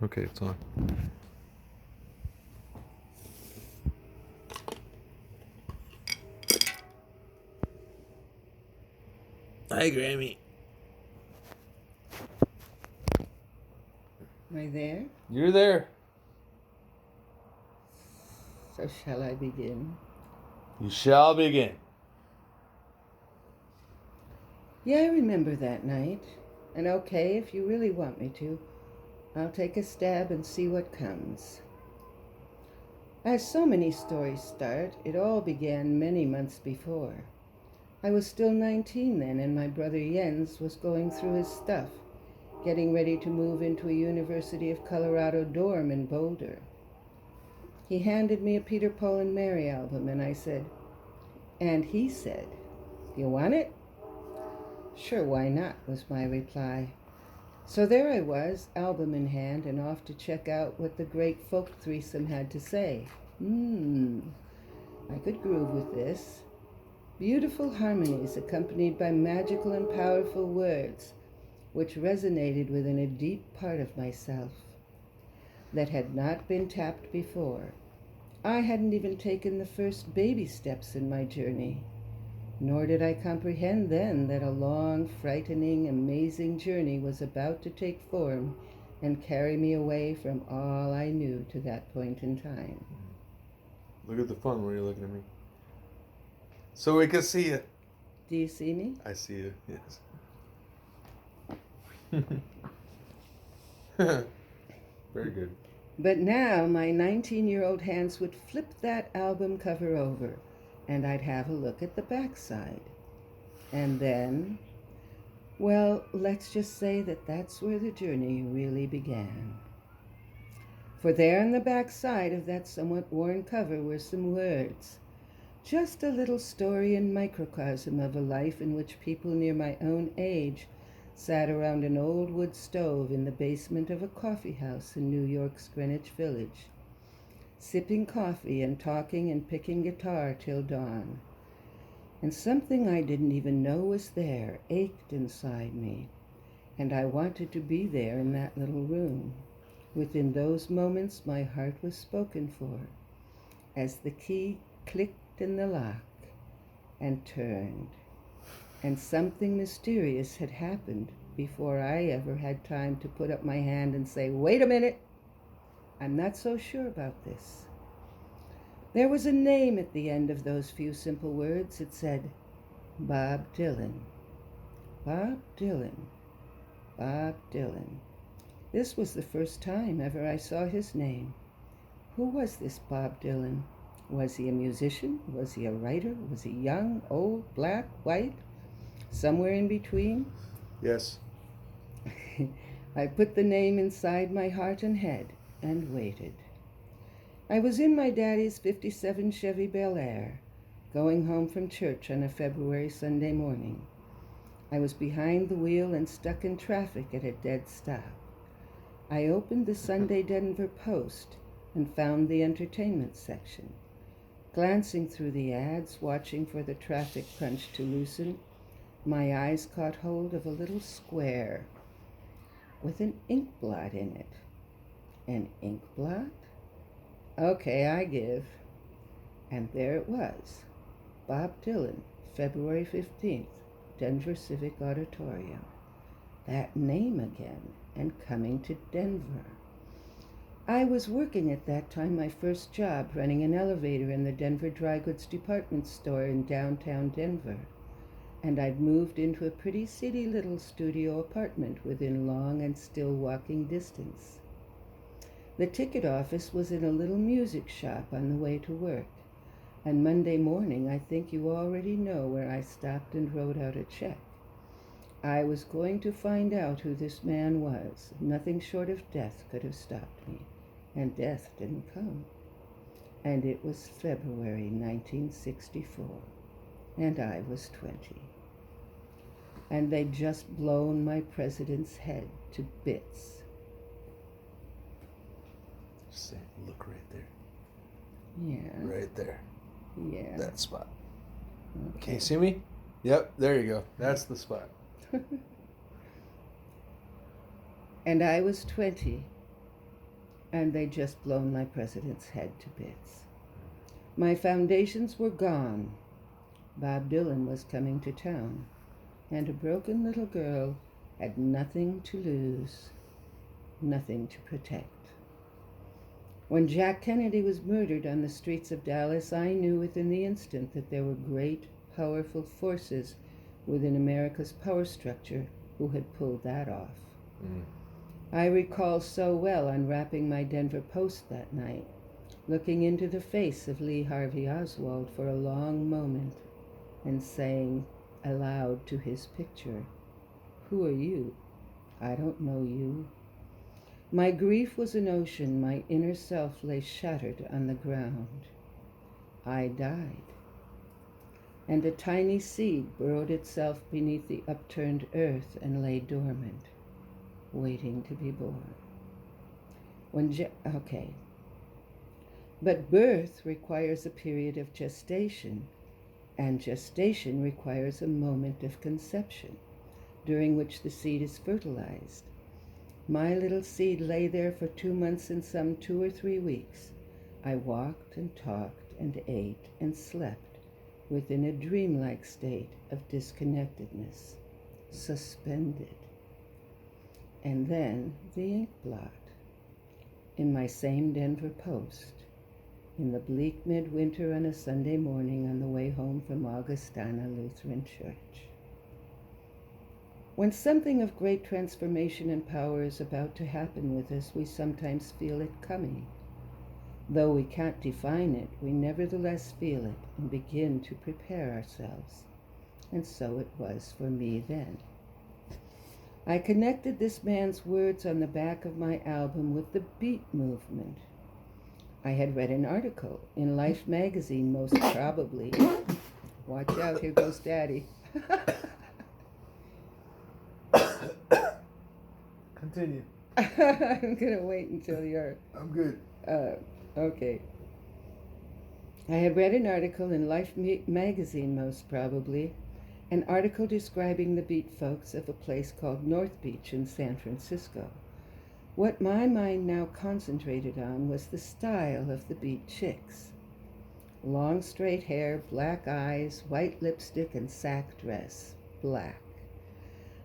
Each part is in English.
Okay, it's on. Hi, Grammy. Am I there? You're there. So shall I begin? You shall begin. Yeah, I remember that night. And okay, if you really want me to, I'll take a stab and see what comes. As so many stories start, it all began many months before. I was still 19 then, and my brother Jens was going through his stuff, getting ready to move into a University of Colorado dorm in Boulder. He handed me a Peter, Paul, and Mary album, and he said, "You want it?" "Sure, why not?" was my reply. So there I was, album in hand, and off to check out what the great folk threesome had to say. I could groove with this. Beautiful harmonies accompanied by magical and powerful words, which resonated within a deep part of myself that had not been tapped before. I hadn't even taken the first baby steps in my journey, nor did I comprehend then that a long, frightening, amazing journey was about to take form and carry me away from all I knew to that point in time. Look at the phone when you're looking at me. So we can see it. Do you see me? I see you, yes. Very good. But now my 19-year-old hands would flip that album cover over, and I'd have a look at the backside. And then, well, let's just say that that's where the journey really began. For there on the back side of that somewhat worn cover were some words. Just a little story and microcosm of a life in which people near my own age sat around an old wood stove in the basement of a coffee house in New York's Greenwich Village, sipping coffee and talking and picking guitar till dawn. And something I didn't even know was there ached inside me, and I wanted to be there in that little room. Within those moments, my heart was spoken for, as the key clicked in the lock and turned, and something mysterious had happened before I ever had time to put up my hand and say, "Wait a minute, I'm not so sure about this." There was a name at the end of those few simple words. It said, Bob Dylan. Bob Dylan. Bob Dylan. This was the first time ever I saw his name. Who was this Bob Dylan? Was he a musician? Was he a writer? Was he young, old, black, white? Somewhere in between? Yes. I put the name inside my heart and head and waited. I was in my daddy's 57 Chevy Bel Air, going home from church on a February Sunday morning. I was behind the wheel and stuck in traffic at a dead stop. I opened the Sunday Denver Post and found the entertainment section. Glancing through the ads, watching for the traffic crunch to loosen, my eyes caught hold of a little square with an ink blot in it. An ink blot? Okay, I give. And there it was. Bob Dylan, February 15th, Denver Civic Auditorium. That name again, and coming to Denver. I was working at that time my first job, running an elevator in the Denver Dry Goods department store in downtown Denver. And I'd moved into a pretty city little studio apartment within long and still walking distance. The ticket office was in a little music shop on the way to work. And Monday morning, I think you already know where I stopped and wrote out a check. I was going to find out who this man was. Nothing short of death could have stopped me. And death didn't come. And it was February 1964. And I was 20. And they'd just blown my president's head to bits. Just say, look right there. Yeah. Right there. Yeah. That spot. Okay. Can you see me? Yep, there you go. That's the spot. And I was 20, and they'd just blown my president's head to bits. My foundations were gone. Bob Dylan was coming to town, and a broken little girl had nothing to lose, nothing to protect. When Jack Kennedy was murdered on the streets of Dallas, I knew within the instant that there were great, powerful forces within America's power structure who had pulled that off. I recall so well unwrapping my Denver Post that night, looking into the face of Lee Harvey Oswald for a long moment and saying aloud to his picture, "Who are you? I don't know you." My grief was an ocean. My inner self lay shattered on the ground. I died. And a tiny seed burrowed itself beneath the upturned earth and lay dormant, waiting to be born. But birth requires a period of gestation, and gestation requires a moment of conception, during which the seed is fertilized. My little seed lay there for 2 months and some 2 or 3 weeks. I walked and talked and ate and slept within a dreamlike state of disconnectedness, suspended. And then the ink blot. In my same Denver Post, in the bleak midwinter on a Sunday morning on the way home from Augustana Lutheran Church. When something of great transformation and power is about to happen with us, we sometimes feel it coming. Though we can't define it, we nevertheless feel it and begin to prepare ourselves. And so it was for me then. I connected this man's words on the back of my album with the beat movement. I had read an article in Life magazine, most probably. Watch out, here goes Daddy. Continue. I'm going to wait until you're... I'm good. Okay. I had read an article in Life magazine, most probably, an article describing the beat folks of a place called North Beach in San Francisco. What my mind now concentrated on was the style of the beat chicks. Long straight hair, black eyes, white lipstick, and sack dress, black.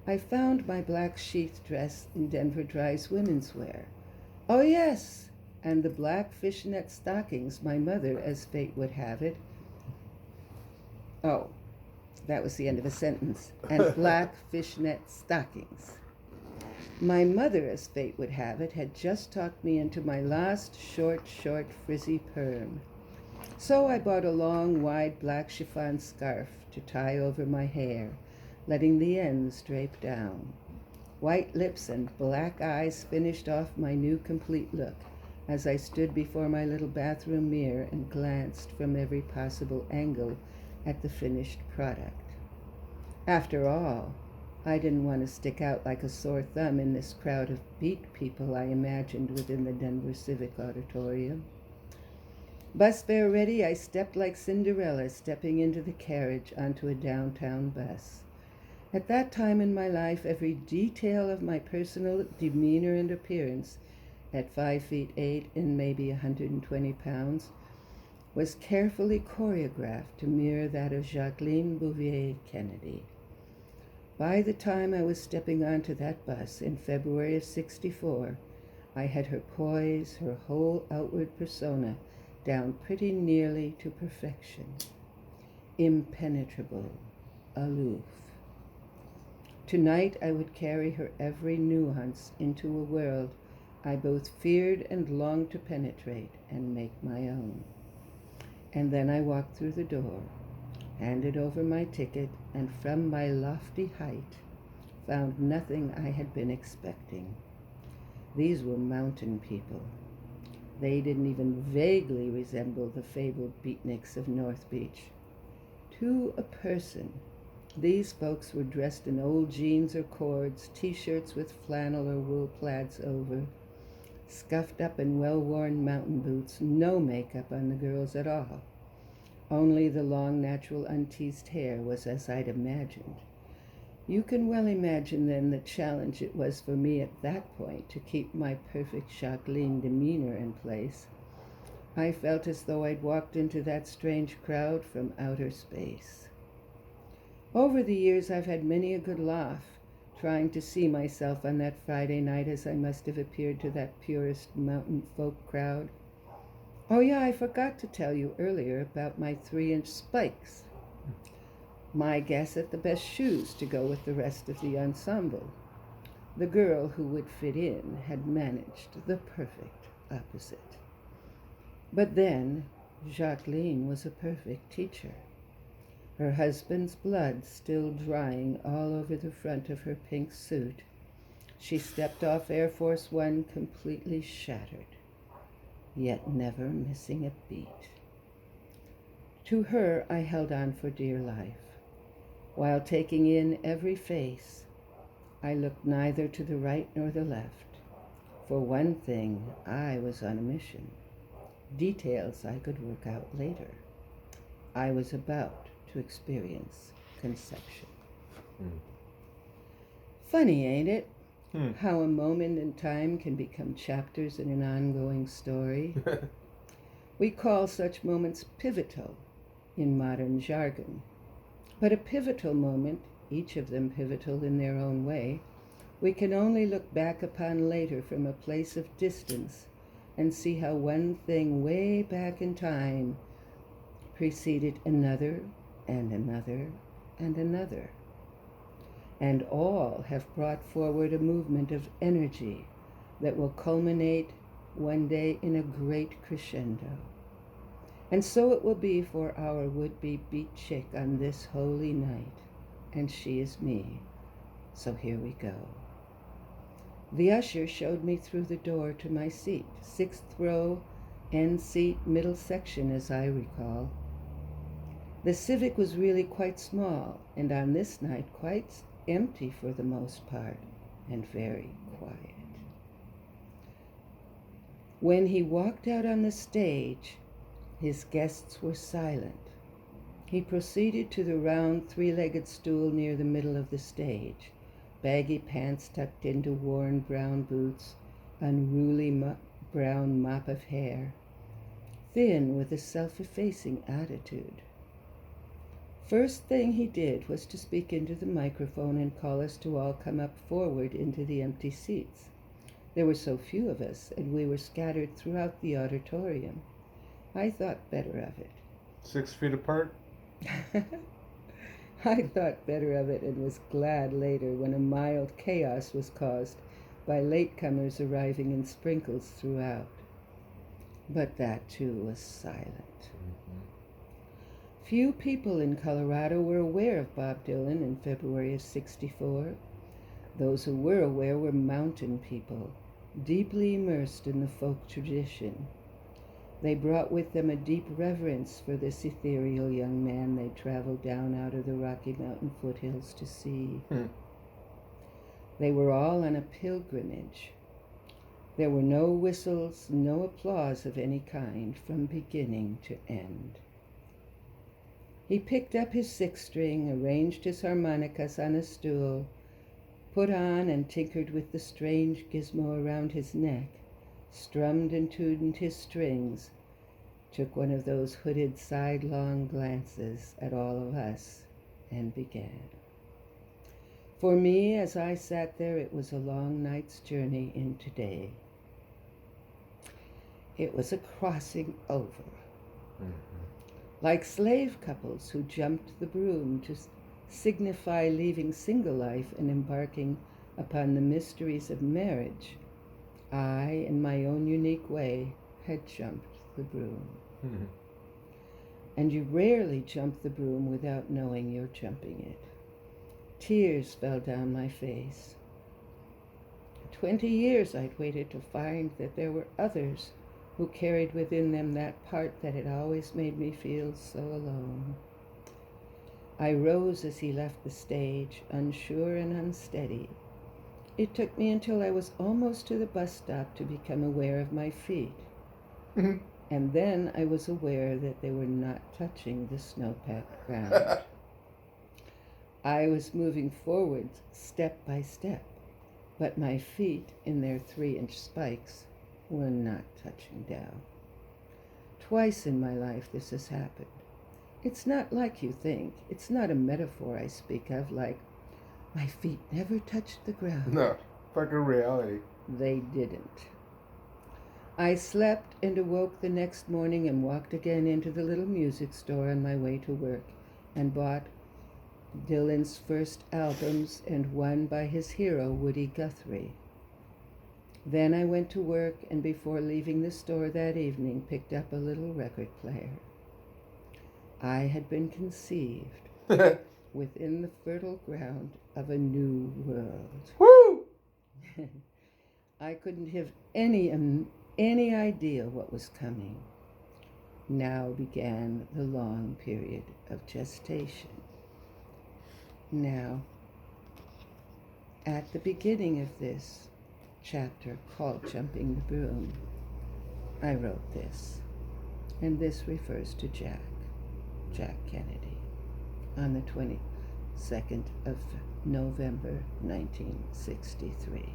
I found my black sheath dress in Denver Dry's women's wear. Oh yes, and the black fishnet stockings my mother, as fate would have it. Oh, that was the end of a sentence. And black fishnet stockings. My mother, as fate would have it, had just talked me into my last short, frizzy perm. So I bought a long, wide black chiffon scarf to tie over my hair, letting the ends drape down. White lips and black eyes finished off my new complete look as I stood before my little bathroom mirror and glanced from every possible angle at the finished product. After all, I didn't want to stick out like a sore thumb in this crowd of beat people I imagined within the Denver Civic Auditorium. Bus fare ready, I stepped like Cinderella stepping into the carriage onto a downtown bus. At that time in my life, every detail of my personal demeanor and appearance, at 5'8" and maybe 120 pounds, was carefully choreographed to mirror that of Jacqueline Bouvier Kennedy. By the time I was stepping onto that bus in February of '64, I had her poise, her whole outward persona down pretty nearly to perfection. Impenetrable, aloof. Tonight I would carry her every nuance into a world I both feared and longed to penetrate and make my own. And then I walked through the door, handed over my ticket, and from my lofty height found nothing I had been expecting. These were mountain people. They didn't even vaguely resemble the fabled beatniks of North Beach. To a person, these folks were dressed in old jeans or cords, t-shirts with flannel or wool plaids over, scuffed up and well-worn mountain boots, no makeup on the girls at all. Only the long, natural, unteased hair was as I'd imagined. You can well imagine then the challenge it was for me at that point to keep my perfect Jacqueline demeanor in place. I felt as though I'd walked into that strange crowd from outer space. Over the years, I've had many a good laugh, trying to see myself on that Friday night as I must have appeared to that purest mountain folk crowd. Oh yeah, I forgot to tell you earlier about my 3-inch spikes. My guess at the best shoes to go with the rest of the ensemble. The girl who would fit in had managed the perfect opposite. But then, Jacqueline was a perfect teacher. Her husband's blood still drying all over the front of her pink suit, she stepped off Air Force One completely shattered, yet never missing a beat. To her I held on for dear life. While taking in every face, I looked neither to the right nor the left. For one thing, I was on a mission. Details I could work out later. I was about to experience conception. Funny, ain't it? How a moment in time can become chapters in an ongoing story. We call such moments pivotal in modern jargon. But a pivotal moment, each of them pivotal in their own way, we can only look back upon later from a place of distance and see how one thing way back in time preceded another and another and another. And all have brought forward a movement of energy that will culminate one day in a great crescendo. And so it will be for our would-be beat chick on this holy night, and she is me. So here we go. The usher showed me through the door to my seat, 6th row, end seat, middle section, as I recall. The Civic was really quite small, and on this night quite empty for the most part, and very quiet. When he walked out on the stage, his guests were silent. He proceeded to the round, 3-legged stool near the middle of the stage, baggy pants tucked into worn brown boots, unruly brown mop of hair, thin with a self-effacing attitude. First thing he did was to speak into the microphone and call us to all come up forward into the empty seats. There were so few of us, and we were scattered throughout the auditorium. I thought better of it. 6 feet apart? I thought better of it and was glad later when a mild chaos was caused by latecomers arriving in sprinkles throughout. But that too was silent. Few people in Colorado were aware of Bob Dylan in February of '64. Those who were aware were mountain people, deeply immersed in the folk tradition. They brought with them a deep reverence for this ethereal young man they traveled down out of the Rocky Mountain foothills to see. They were all on a pilgrimage. There were no whistles, no applause of any kind from beginning to end. He picked up his 6-string, arranged his harmonicas on a stool, put on and tinkered with the strange gizmo around his neck, strummed and tuned his strings, took one of those hooded sidelong glances at all of us, and began. For me, as I sat there, it was a long night's journey into day. It was a crossing over. Like slave couples who jumped the broom to signify leaving single life and embarking upon the mysteries of marriage, I, in my own unique way, had jumped the broom. And you rarely jump the broom without knowing you're jumping it. Tears fell down my face. 20 years I'd waited to find that there were others who carried within them that part that had always made me feel so alone. I rose as he left the stage, unsure and unsteady. It took me until I was almost to the bus stop to become aware of my feet. And then I was aware that they were not touching the snow-packed ground. I was moving forward step by step, but my feet, in their 3-inch spikes, were not touching down. Twice in my life this has happened. It's not like you think. It's not a metaphor I speak of, like, my feet never touched the ground. No, fucking reality. They didn't. I slept and awoke the next morning and walked again into the little music store on my way to work and bought Dylan's first albums and one by his hero, Woody Guthrie. Then I went to work, and before leaving the store that evening, picked up a little record player. I had been conceived within the fertile ground of a new world. Woo! I couldn't have any idea what was coming. Now began the long period of gestation. Now, at the beginning of this chapter called Jumping the Broom, I wrote this, and this refers to Jack Kennedy, on the 22nd of November, 1963.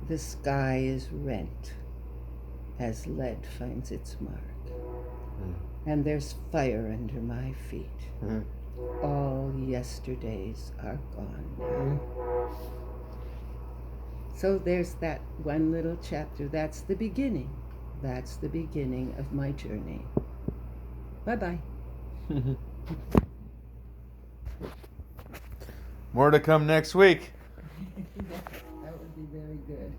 The sky is rent as lead finds its mark, and there's fire under my feet. All yesterdays are gone now. So there's that one little chapter. That's the beginning. That's the beginning of my journey. Bye-bye. More to come next week. That would be very good.